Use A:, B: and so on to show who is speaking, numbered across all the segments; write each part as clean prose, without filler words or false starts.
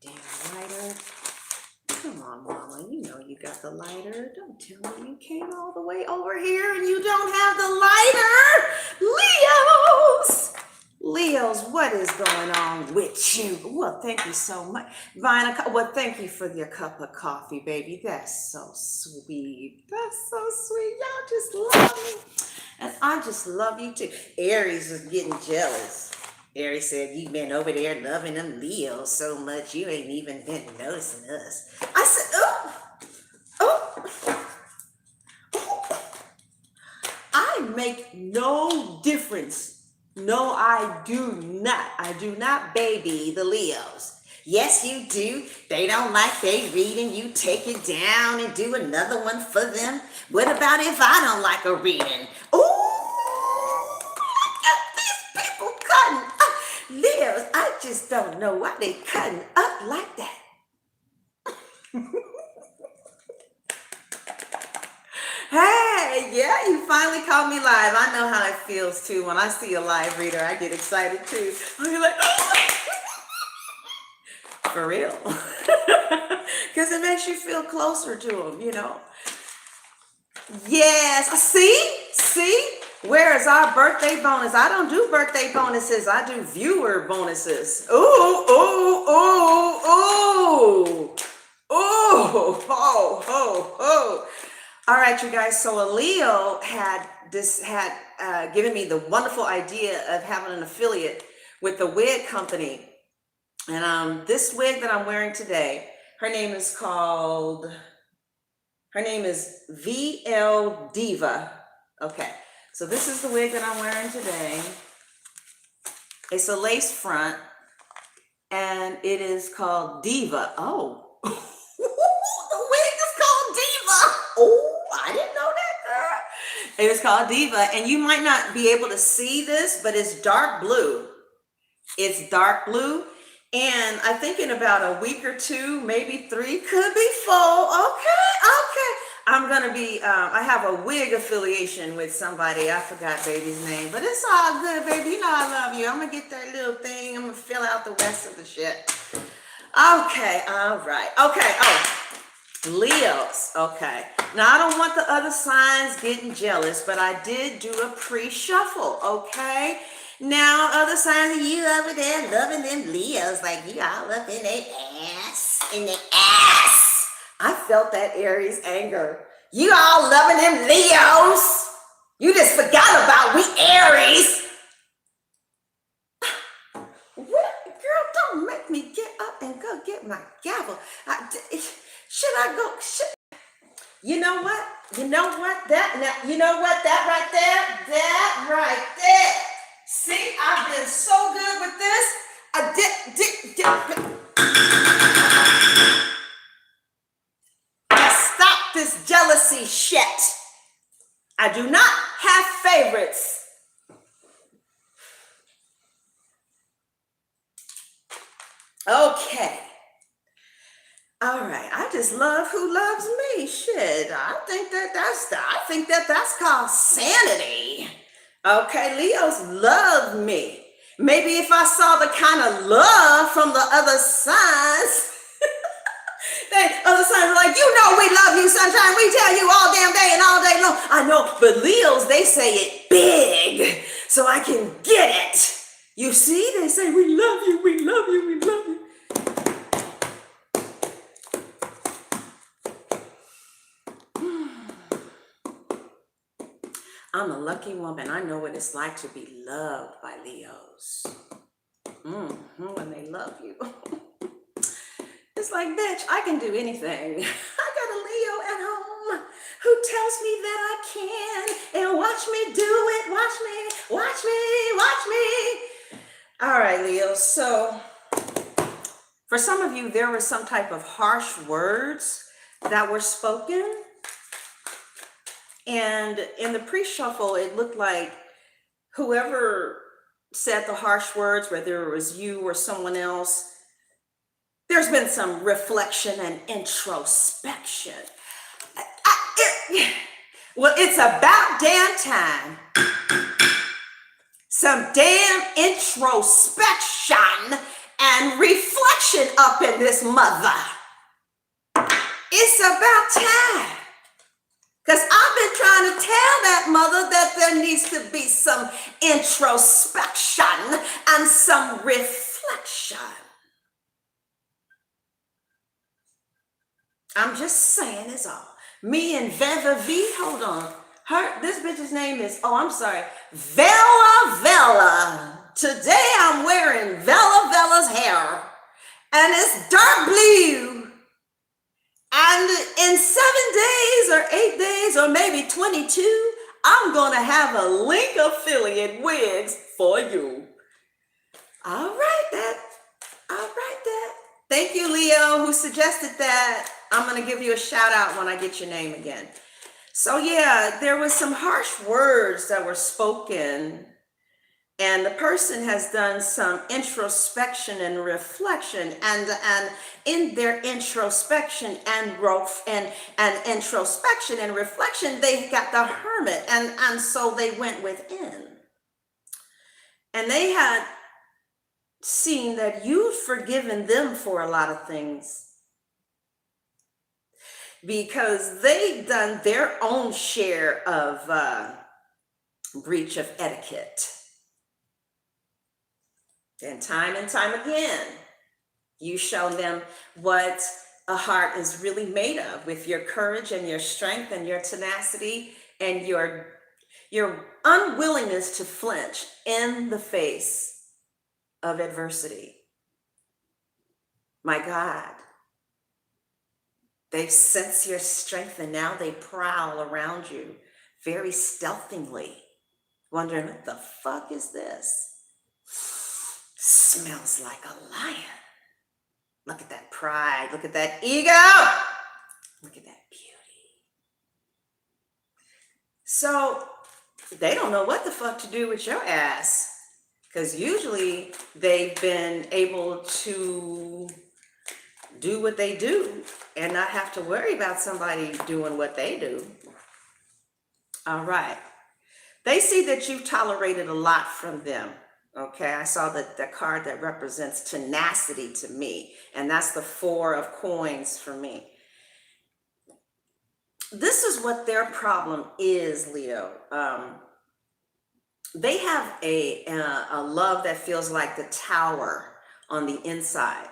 A: Damn lighter. Come on, Mama. You know you got the lighter. Don't tell me you came all the way over here and you don't have the lighter. Leos! Leos, what is going on with you? Well, thank you so much. Vina, well, thank you for your cup of coffee, baby. That's so sweet. That's so sweet. Y'all just love me. And I just love you too. Aries is getting jealous. Aries said, you've been over there loving them Leos so much, you ain't even been noticing us. I said, oh. I make no difference. No, I do not. I do not baby the Leos. Yes, you do. They don't like they reading. You take it down and do another one for them. What about if I don't like a reading? Ooh, look at these people cutting up. Leos, I just don't know why they cutting up like that. Hey, yeah, you finally called me live. I know how it feels too. When I see a live reader, I get excited too. I'll be like, oh. For real. Because it makes you feel closer to them, you know. Yes, see? Where is our birthday bonus? I don't do birthday bonuses. I do viewer bonuses. Ooh. All right, you guys. So a Leo had given me the wonderful idea of having an affiliate with the wig company. And this wig that I'm wearing today, her name is VL Diva. Okay. So this is the wig that I'm wearing today. It's a lace front, and it is called Diva. Oh, the wig is called Diva. Oh, I didn't know that, girl. It is called Diva, and you might not be able to see this, but it's dark blue. It's dark blue, and I think in about a week or two, maybe 3, could be 4. Okay. I'm gonna be, I have a wig affiliation with somebody. I forgot baby's name, but it's all good, baby. You know I love you. I'm gonna get that little thing. I'm gonna fill out the rest of the shit. Okay, all right. Okay, Leos. Okay. Now, I don't want the other signs getting jealous, but I did do a pre-shuffle, okay? Now, other signs of you over there loving them Leos, like you all up in their ass. I felt that Aries anger. You all loving them Leos. You just forgot about we Aries. What? Girl, don't make me get up and go get my gavel. Should I go? You know what? That right there. See, I've been so good with this. Stop this jealousy shit. I do not have favorites. Okay. All right. I just love who loves me. Shit. I think that's called sanity. Okay, Leos love me. Maybe if I saw the kind of love from the other signs, the other signs are like, you know we love you, sunshine. We tell you all damn day and all day long. I know, but Leos, they say it big, so I can get it. You see, they say, we love you, we love you, we love you. I'm a lucky woman. I know what it's like to be loved by Leos. When they love you. It's like, bitch, I can do anything. I got a Leo at home who tells me that I can. And watch me do it. Watch me. All right, Leo. So for some of you, there were some type of harsh words that were spoken. And in the pre-shuffle, it looked like whoever said the harsh words, whether it was you or someone else, there's been some reflection and introspection. Well, it's about damn time. Some damn introspection and reflection up in this mother. It's about time. Because I've been trying to tell that mother that there needs to be some introspection and some reflection. I'm just saying it's all. Me and Veva V, hold on. This bitch's name is, Vela. Today I'm wearing Vela's hair. And it's dark blue. And in 7 days or 8 days or maybe 22, I'm going to have a link affiliate wigs for you. All right, that. Thank you, Leo, who suggested that. I'm going to give you a shout out when I get your name again. So yeah, there was some harsh words that were spoken, and the person has done some introspection and reflection, and in their introspection and introspection and reflection, they got the hermit, and so they went within, and they had seen that you've forgiven them for a lot of things because they've done their own share of breach of etiquette. And time again, you show them what a heart is really made of with your courage and your strength and your tenacity and your unwillingness to flinch in the face of adversity. My God, they sense your strength and now they prowl around you very stealthily, wondering what the fuck is this? Smells like a lion. Look at that pride. Look at that ego. Look at that beauty. So they don't know what the fuck to do with your ass, because usually they've been able to do what they do and not have to worry about somebody doing what they do. All right. They see that you've tolerated a lot from them. Okay, I saw the card that represents tenacity to me, and that's the 4 of coins for me. This is what their problem is, Leo. They have a love that feels like the tower on the inside.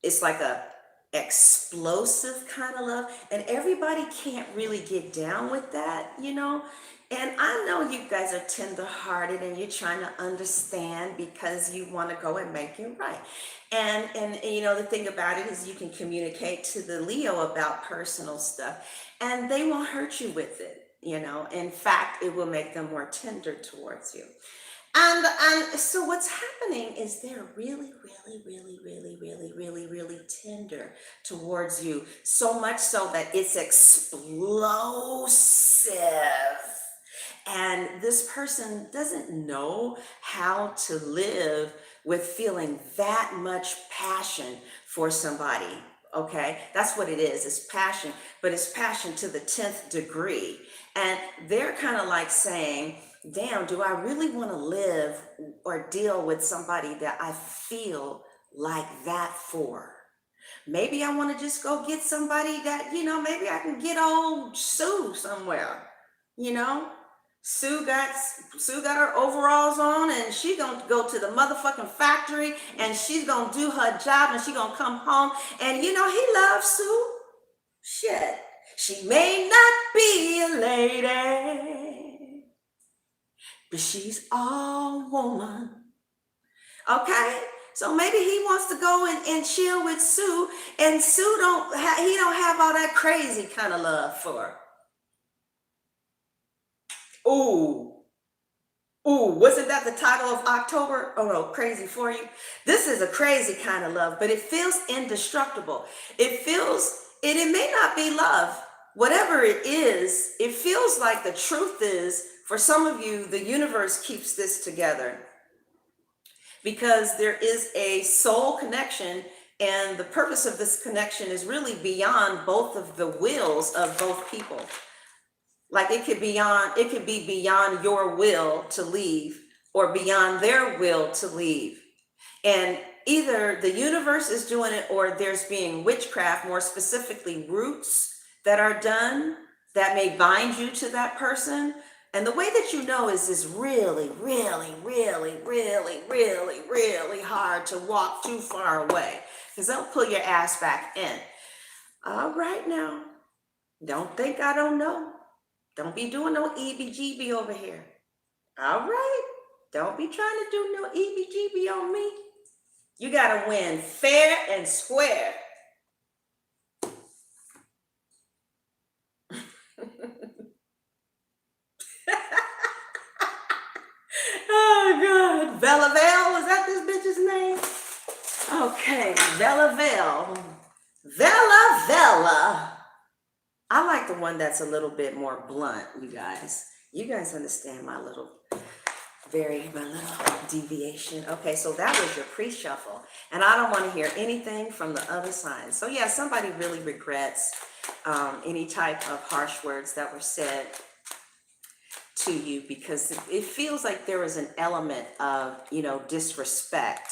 A: It's like a explosive kind of love, and everybody can't really get down with that, you know. And I know you guys are tender-hearted and you're trying to understand because you want to go and make it right. And you know, the thing about it is you can communicate to the Leo about personal stuff and they won't hurt you with it, you know. In fact, it will make them more tender towards you. And so what's happening is they're really tender towards you. So much so that it's explosive. And this person doesn't know how to live with feeling that much passion for somebody. Okay, that's what it is. It's passion, but it's passion to the 10th degree. And they're kind of like saying, damn, do I really want to live or deal with somebody that I feel like that for? Maybe I want to just go get somebody that, you know, maybe I can get old Sue somewhere, you know? Sue got her overalls on and she's gonna go to the motherfucking factory and she's gonna do her job and she's gonna come home and, you know, he loves Sue. Shit, she may not be a lady, but she's all woman. Okay, so maybe he wants to go and chill with Sue, and Sue don't have all that crazy kind of love for her. Ooh, wasn't that the title of October? Oh no, crazy for you. This is a crazy kind of love, but it feels indestructible. It may not be love. Whatever it is, it feels like the truth is, for some of you, the universe keeps this together because there is a soul connection, and the purpose of this connection is really beyond both of the wills of both people. Like it could be beyond your will to leave or beyond their will to leave. And either the universe is doing it or there's being witchcraft, more specifically roots that are done that may bind you to that person. And the way that you know is really, really, really, really, really, really hard to walk too far away because they'll pull your ass back in. All right now, don't think I don't know. Don't be doing no EBGB over here. All right, don't be trying to do no EBGB on me. You got to win fair and square. Oh, God. Bella Vale, was that this bitch's name? Okay, Bella Vale. Vella. I like the one that's a little bit more blunt, you guys. You guys understand my little deviation. Okay, so that was your pre-shuffle. And I don't want to hear anything from the other side. So yeah, somebody really regrets any type of harsh words that were said to you because it feels like there was an element of, disrespect.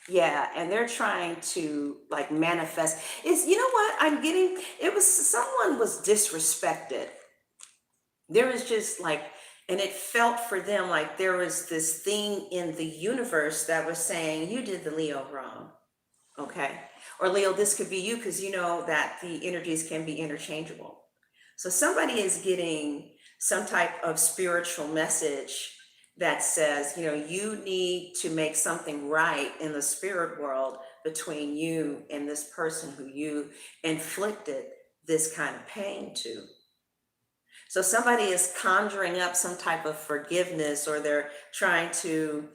A: Yeah, and they're trying to like manifest. You know what I'm getting? Someone was disrespected. There was just like, and it felt for them like there was this thing in the universe that was saying, you did the Leo wrong. Okay. Or Leo, this could be you because you know that the energies can be interchangeable. So somebody is getting some type of spiritual message that says, you need to make something right in the spirit world between you and this person who you inflicted this kind of pain to. So somebody is conjuring up some type of forgiveness, or they're trying to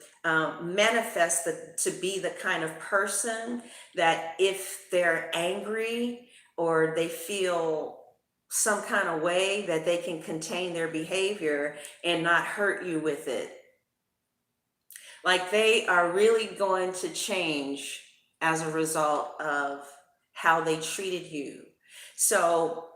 A: manifest to be the kind of person that if they're angry or they feel some kind of way that they can contain their behavior and not hurt you with it. Like they are really going to change as a result of how they treated you. So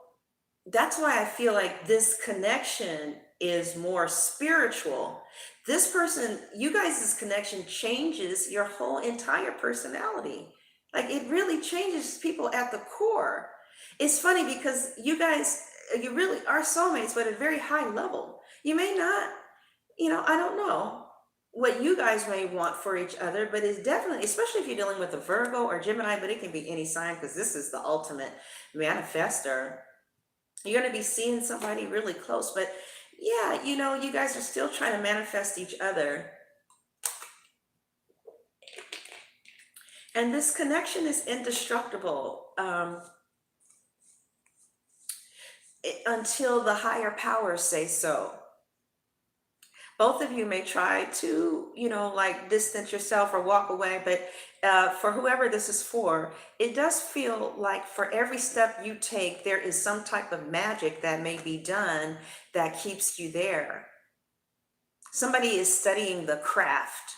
A: that's why I feel like this connection is more spiritual. This person, you guys' connection changes your whole entire personality. Like it really changes people at the core. It's funny because you guys, you really are soulmates, but at a very high level. You may not, I don't know what you guys may want for each other, but it's definitely, especially if you're dealing with a Virgo or Gemini, but it can be any sign because this is the ultimate manifester. You're going to be seeing somebody really close, but yeah, you guys are still trying to manifest each other. And this connection is indestructible until the higher powers say so. Both of you may try to, like distance yourself or walk away, but for whoever this is for, it does feel like for every step you take, there is some type of magic that may be done that keeps you there. Somebody is studying the craft.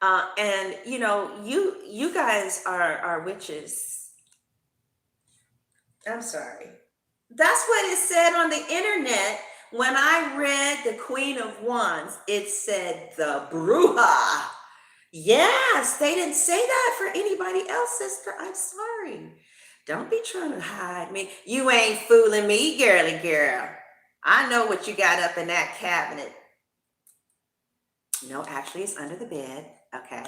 A: And you guys are witches. I'm sorry. That's what it said on the internet. When I read the Queen of Wands, it said the Bruja. Yes, they didn't say that for anybody else, sister. I'm sorry. Don't be trying to hide me. You ain't fooling me, girly girl. I know what you got up in that cabinet. No, actually, it's under the bed. Okay.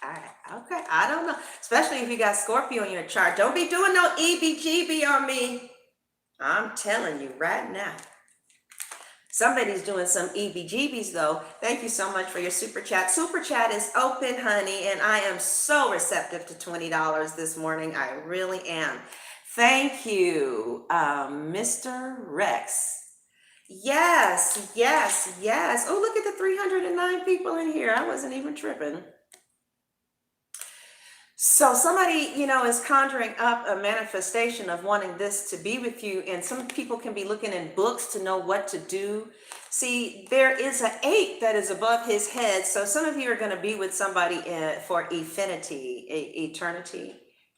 A: All right. Okay. I don't know. Especially if you got Scorpio in your chart. Don't be doing no EBGB on me. I'm telling you right now. Somebody's doing some EBGBs though. Thank you so much for your super chat. Super chat is open, honey, and I am so receptive to $20 this morning. I really am. Thank you, Mr. Rex. Yes. Oh, look at the 309 people in here. I wasn't even tripping. So somebody, is conjuring up a manifestation of wanting this to be with you. And some people can be looking in books to know what to do. See, there is an 8 that is above his head. So some of you are going to be with somebody for eternity.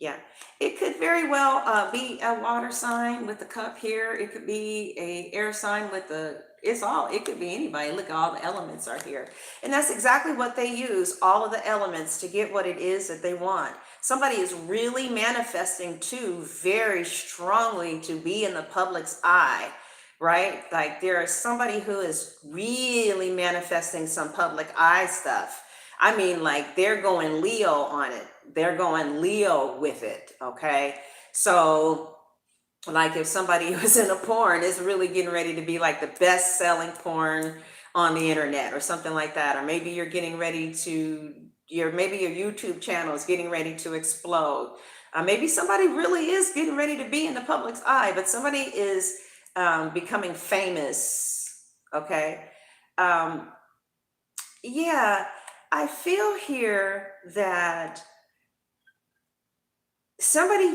A: Yeah, it could very well be a water sign with the cup here. It could be a air sign with the, it's all, it could be anybody. Look, all the elements are here. And that's exactly what they use, all of the elements to get what it is that they want. Somebody is really manifesting too very strongly to be in the public's eye, right? Like there is somebody who is really manifesting some public eye stuff. I mean, like they're going Leo on it. They're going Leo with it. Okay. So, like if somebody who's in a porn is really getting ready to be like the best selling porn on the internet or something like that. Or maybe you're getting ready to, maybe your YouTube channel is getting ready to explode. Maybe somebody really is getting ready to be in the public's eye, but somebody is becoming famous. Okay. Um, yeah, I feel here that somebody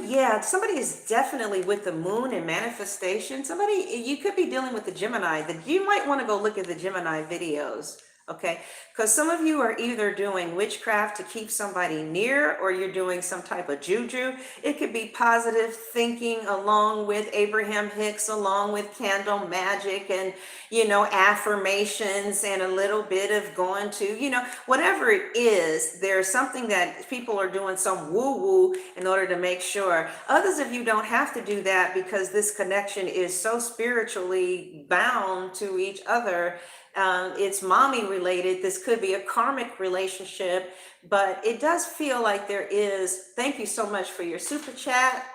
A: is definitely with the moon and manifestation. Somebody, you could be dealing with the Gemini, that you might want to go look at the Gemini videos. Okay, because some of you are either doing witchcraft to keep somebody near, or you're doing some type of juju. It could be positive thinking along with Abraham Hicks, along with candle magic and, affirmations and a little bit of going to, whatever it is, there's something that people are doing some woo-woo in order to make sure. Others of you don't have to do that because this connection is so spiritually bound to each other. It's mommy related. This could be a karmic relationship, but it does feel like there is, thank you so much for your super chat.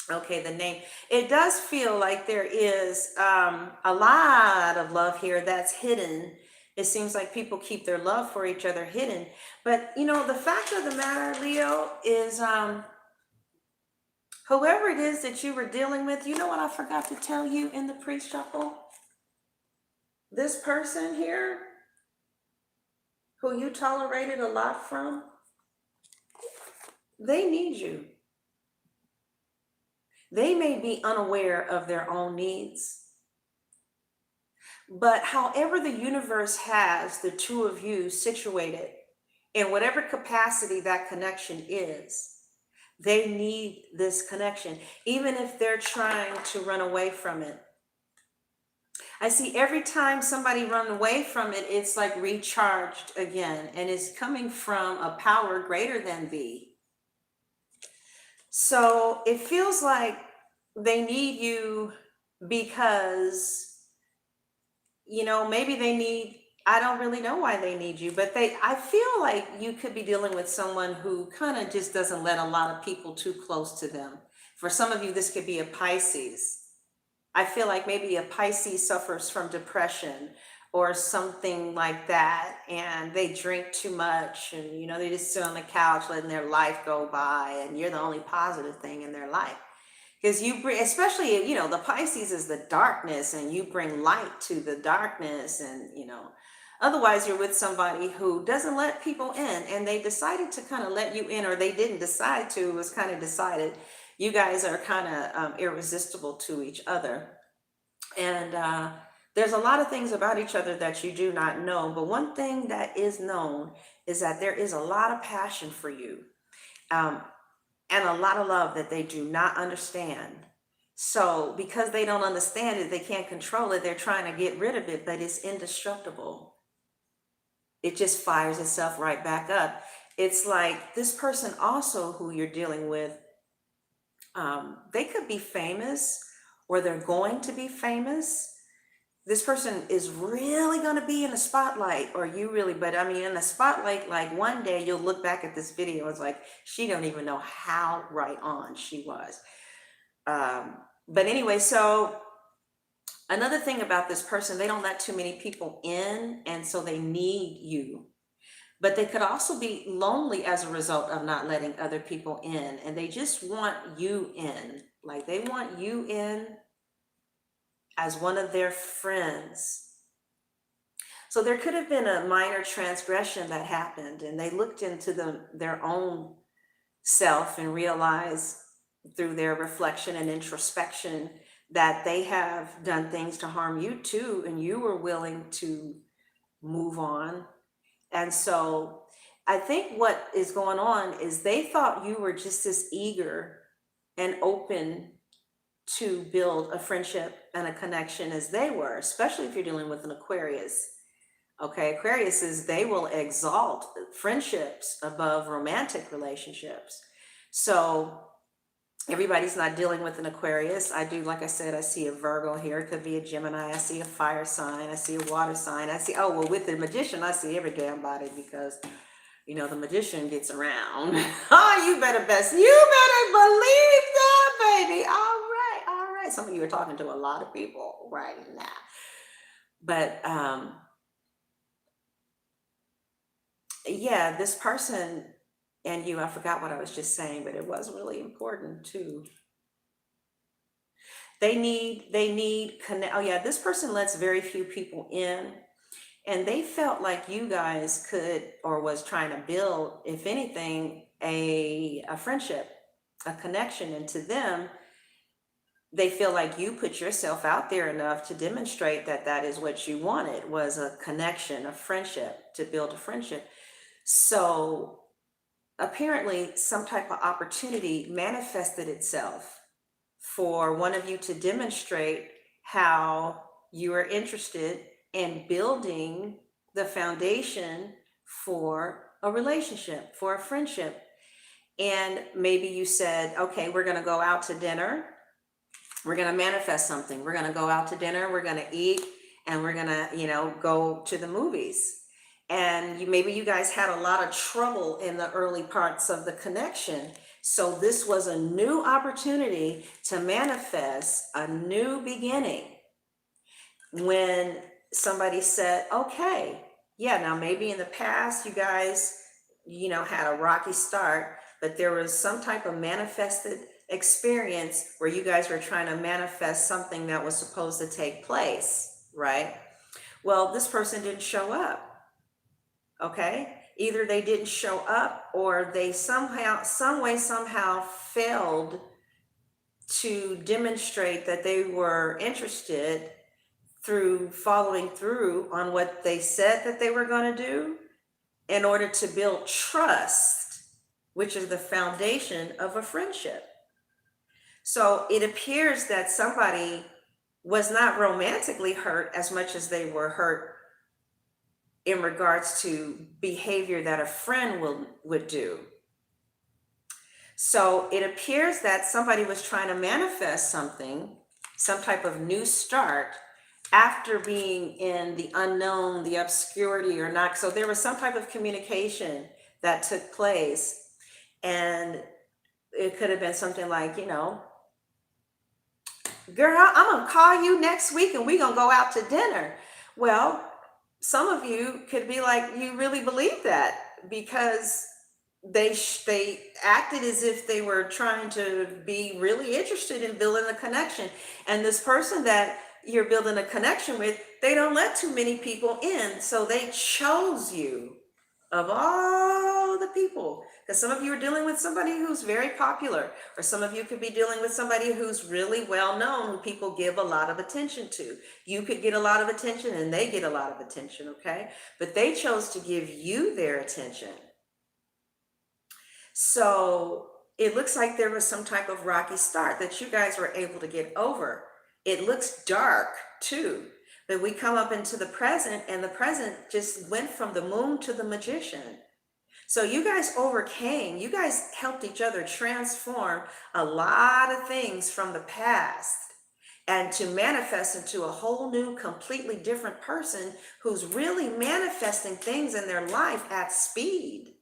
A: Okay, the name. It does feel like there is a lot of love here that's hidden. It seems like people keep their love for each other hidden. But, the fact of the matter, Leo, is whoever it is that you were dealing with, you know what I forgot to tell you in the pre-shuffle? This person here, who you tolerated a lot from, they need you. They may be unaware of their own needs, but however the universe has the two of you situated, in whatever capacity that connection is, they need this connection, even if they're trying to run away from it. I see every time somebody runs away from it, it's like recharged again, and it's coming from a power greater than thee. So it feels like they need you because, maybe they need, I don't really know why they need you, but I feel like you could be dealing with someone who kind of just doesn't let a lot of people too close to them. For some of you, this could be a Pisces. I feel like maybe a Pisces suffers from depression or something like that, and they drink too much, and they just sit on the couch letting their life go by, and you're the only positive thing in their life. Because you bring, especially, the Pisces is the darkness, and you bring light to the darkness, and otherwise you're with somebody who doesn't let people in, and they decided to kind of let you in, or they didn't decide to, it was kind of decided. You guys are kind of irresistible to each other. And there's a lot of things about each other that you do not know. But one thing that is known is that there is a lot of passion for you and a lot of love that they do not understand. So because they don't understand it, they can't control it. They're trying to get rid of it, but it's indestructible. It just fires itself right back up. It's like this person also who you're dealing with, they could be famous, or they're going to be famous. This person is really going to be in the spotlight, or you really, but I mean, in the spotlight, like one day you'll look back at this video, it's like, she don't even know how right on she was. But anyway, so another thing about this person, they don't let too many people in, and so they need you. But they could also be lonely as a result of not letting other people in, and they just want you in. Like they want you in as one of their friends. So there could have been a minor transgression that happened, and they looked into their own self and realized through their reflection and introspection that they have done things to harm you too, and you were willing to move on. And so I think what is going on is they thought you were just as eager and open to build a friendship and a connection as they were, especially if you're dealing with an Aquarius. Okay, Aquariuses, they will exalt friendships above romantic relationships. So everybody's not dealing with an Aquarius. I do, like I said, I see a Virgo here. It could be a Gemini. I see a fire sign. I see a water sign. I see, oh, well, with the magician, I see every damn body because, you know, the magician gets around. Oh, you better believe that, baby. All right. Some of you are talking to a lot of people right now. But, yeah, this person and you, I forgot what I was just saying, but it was really important too. They need connect. Oh yeah, this person lets very few people in, and they felt like you guys could or was trying to build, if anything, a friendship, a connection. And to them, they feel like you put yourself out there enough to demonstrate that that is what you wanted, was a connection, a friendship, to build a friendship. So apparently some type of opportunity manifested itself for one of you to demonstrate how you are interested in building the foundation for a relationship, for a friendship. And maybe you said, okay, we're going to go out to dinner. We're going to manifest something. We're going to go out to dinner. We're going to eat, and we're going to, go to the movies. And maybe you guys had a lot of trouble in the early parts of the connection. So this was a new opportunity to manifest a new beginning. When somebody said, okay, yeah, now maybe in the past you guys, had a rocky start, but there was some type of manifested experience where you guys were trying to manifest something that was supposed to take place, right? Well, this person didn't show up. Okay, either they didn't show up or they somehow failed to demonstrate that they were interested through following through on what they said that they were going to do in order to build trust, which is the foundation of a friendship. So it appears that somebody was not romantically hurt as much as they were hurt in regards to behavior that a friend would do. So it appears that somebody was trying to manifest something, some type of new start, after being in the unknown, the obscurity or not. So there was some type of communication that took place. And it could have been something like, girl, I'm going to call you next week and we're going to go out to dinner. Well, some of you could be like, you really believe that, because they acted as if they were trying to be really interested in building a connection. And this person that you're building a connection with, they don't let too many people in. So they chose you of all the people. Because some of you are dealing with somebody who's very popular, or some of you could be dealing with somebody who's really well known, who people give a lot of attention to. You could get a lot of attention and they get a lot of attention, okay? But they chose to give you their attention. So it looks like there was some type of rocky start that you guys were able to get over. It looks dark too, but we come up into the present, and the present just went from the moon to the magician. So you guys overcame, you guys helped each other transform a lot of things from the past and to manifest into a whole new, completely different person who's really manifesting things in their life at speed.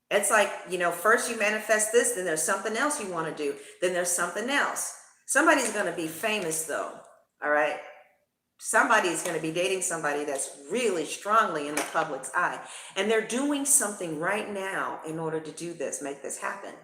A: It's like, first you manifest this, then there's something else you want to do. Then there's something else. Somebody's going to be famous though, all right? Somebody is going to be dating somebody that's really strongly in the public's eye. And they're doing something right now in order to do this, make this happen.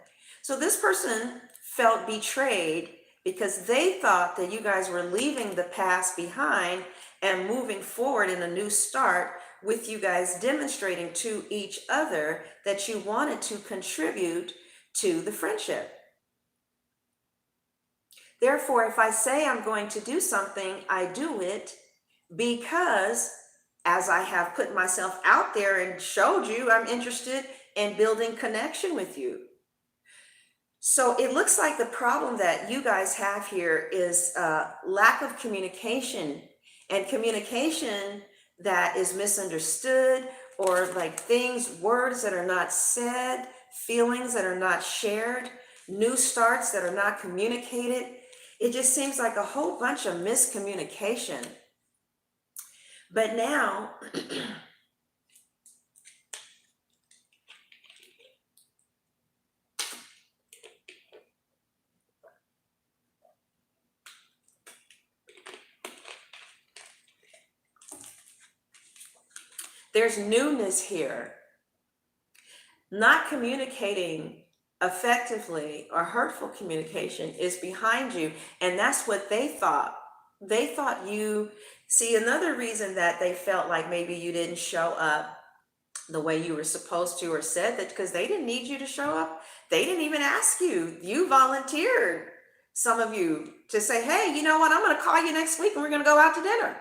A: So this person felt betrayed because they thought that you guys were leaving the past behind and moving forward in a new start, with you guys demonstrating to each other that you wanted to contribute to the friendship. Therefore, if I say I'm going to do something, I do it because as I have put myself out there and showed you, I'm interested in building connection with you. So it looks like the problem that you guys have here is lack of communication, and communication that is misunderstood, or like things, words that are not said, feelings that are not shared, new starts that are not communicated. It just seems like a whole bunch of miscommunication. But now, there's newness here. Not communicating effectively, or hurtful communication, is behind you. And that's what they thought. They thought you, see, another reason that they felt like maybe you didn't show up the way you were supposed to, or said that, because they didn't need you to show up. They didn't even ask you. You volunteered, some of you, to say, hey, you know what, I'm going to call you next week and we're going to go out to dinner.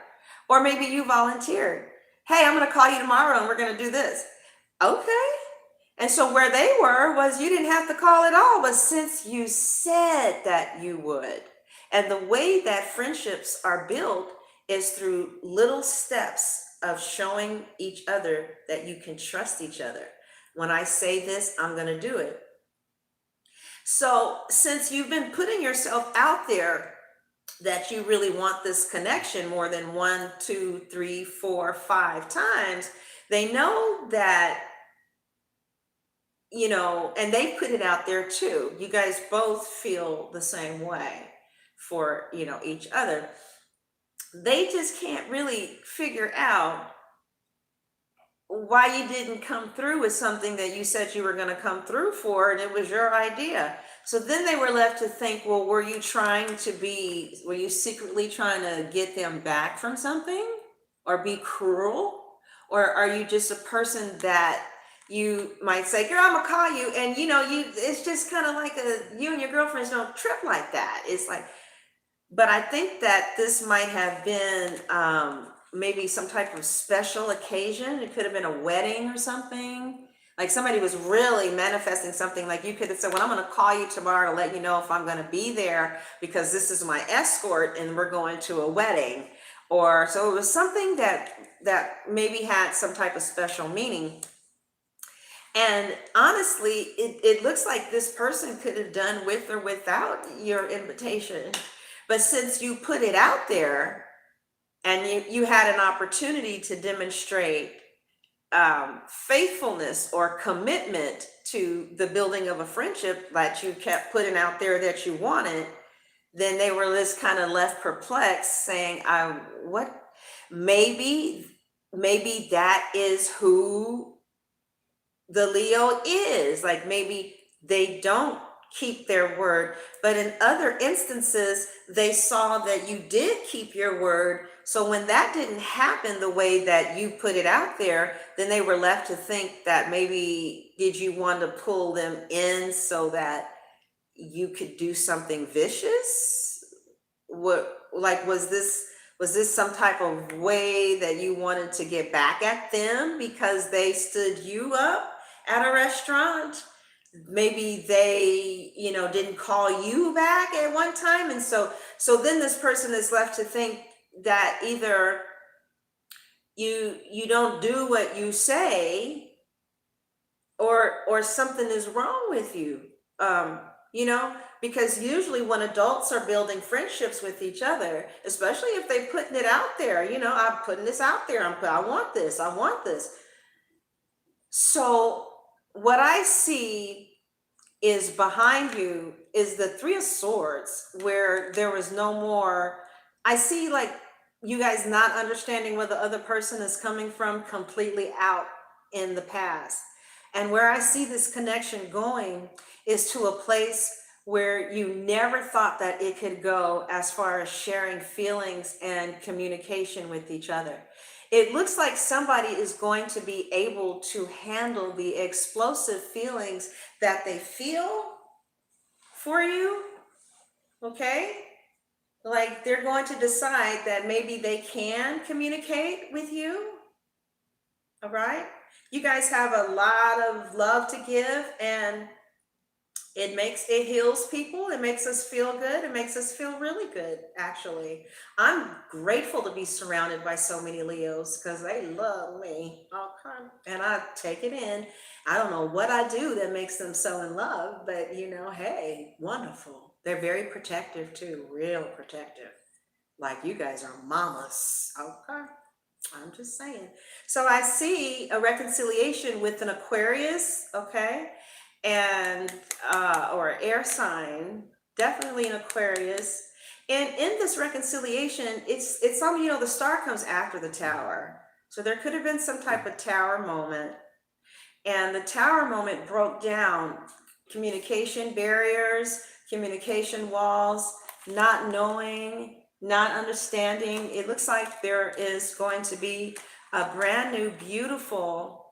A: Or maybe you volunteered, hey, I'm going to call you tomorrow and we're going to do this. Okay. And so where they were was you didn't have to call at all, but since you said that you would. And the way that friendships are built is through little steps of showing each other that you can trust each other. When I say this, I'm going to do it. So since you've been putting yourself out there that you really want this connection more than 1, 2, 3, 4, 5 times, they know that, you know, and they put it out there too. You guys both feel the same way for, you know, each other. They just can't really figure out why you didn't come through with something that you said you were going to come through for, and it was your idea. So then they were left to think, well, were you secretly trying to get them back from something, or be cruel? Or are you just a person that you might say, girl, I'm gonna call you, and you know, it's just kind of like you and your girlfriends don't trip like that. It's like, but I think that this might have been maybe some type of special occasion. It could have been a wedding or something. Like somebody was really manifesting something. Like you could have said, well, I'm going to call you tomorrow to let you know if I'm going to be there, because this is my escort and we're going to a wedding. Or so it was something that maybe had some type of special meaning. And honestly, it looks like this person could have done with or without your invitation. But since you put it out there, and you had an opportunity to demonstrate faithfulness or commitment to the building of a friendship that you kept putting out there that you wanted, then they were just kind of left perplexed, saying, what? Maybe that is who the Leo is. Like maybe they don't keep their word, but in other instances they saw that you did keep your word. So when that didn't happen the way that you put it out there, then they were left to think that maybe did you want to pull them in so that you could do something vicious? What, like, was this some type of way that you wanted to get back at them because they stood you up at a restaurant? Maybe they, you know, didn't call you back at one time. And so then this person is left to think that either you don't do what you say, or something is wrong with you. You know, because usually when adults are building friendships with each other, especially if they're putting it out there, you know, I'm putting this out there, I want this, I want this. So what I see is behind you is the Three of Swords, where there was no more. I see like you guys not understanding where the other person is coming from, completely out in the past. And where I see this connection going is to a place where you never thought that it could go, as far as sharing feelings and communication with each other. It looks like somebody is going to be able to handle the explosive feelings that they feel for you, okay? Like they're going to decide that maybe they can communicate with you, All right. You guys have a lot of love to give, and it heals people. It makes us feel good. It makes us feel really good, actually. I'm grateful to be surrounded by so many Leos because they love me. Okay. And I take it in. I don't know what I do that makes them so in love, but hey, wonderful. They're very protective too, real protective. Like you guys are mamas. Okay. I'm just saying. So I see a reconciliation with an Aquarius, okay, and or air sign, definitely an Aquarius. And in this reconciliation, it's some the star comes after the tower, so there could have been some type of tower moment, and the tower moment broke down communication barriers, communication walls, not knowing, not understanding. It looks like there is going to be a brand new, beautiful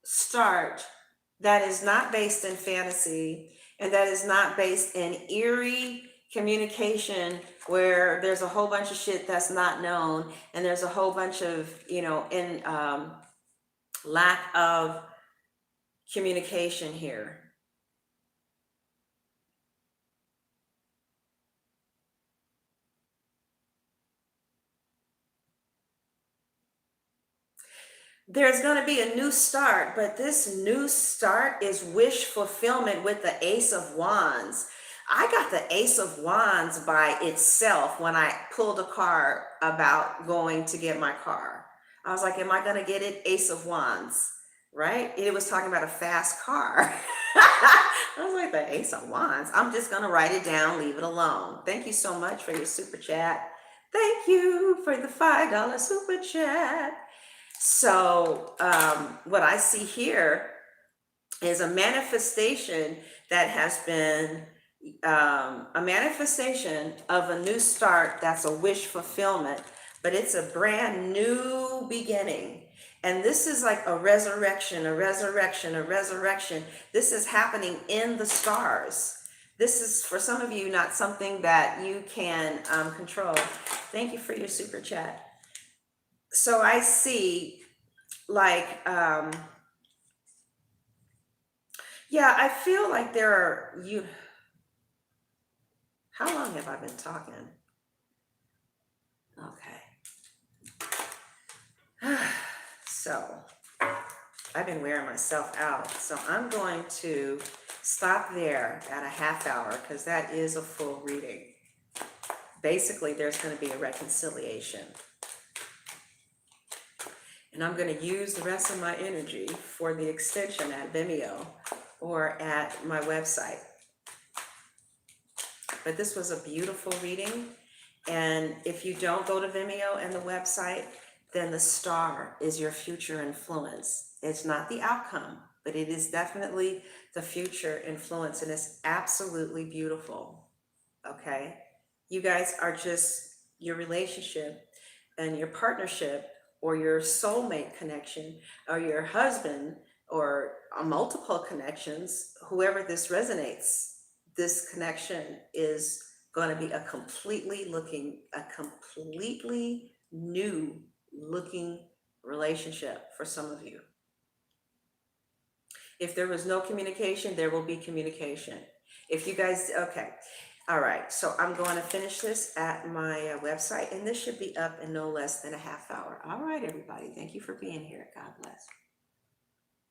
A: start that is not based in fantasy and that is not based in eerie communication where there's a whole bunch of shit that's not known and there's a whole bunch of, in lack of communication here. There's going to be a new start, but this new start is wish fulfillment with the Ace of Wands. I got the Ace of Wands by itself when I pulled a card about going to get my car. I was like, am I going to get it? Ace of Wands, right? It was talking about a fast car. I was like, the Ace of Wands. I'm just going to write it down, leave it alone. Thank you so much for your super chat. Thank you for the $5 super chat. So what I see here is a manifestation that has been a manifestation of a new start that's a wish fulfillment, but it's a brand new beginning. And this is like a resurrection, a resurrection, a resurrection. This is happening in the stars. This is, for some of you, not something that you can control. Thank you for your super chat. So I see like, yeah, I feel like there are how long have I been talking? Okay. So I've been wearing myself out. So I'm going to stop there at a half hour because that is a full reading. Basically, there's going to be a reconciliation. And I'm going to use the rest of my energy for the extension at Vimeo or at my website. But this was a beautiful reading. And if you don't go to Vimeo and the website, then the star is your future influence. It's not the outcome, but it is definitely the future influence. And it's absolutely beautiful. Okay? You guys are just your relationship and your partnership or your soulmate connection or your husband or multiple connections, whoever this resonates, this connection is going to be a completely new looking relationship for some of you. If there was no communication, there will be communication. If you guys, okay. All right, so I'm going to finish this at my website, and this should be up in no less than a half hour. All right, everybody, thank you for being here. God bless.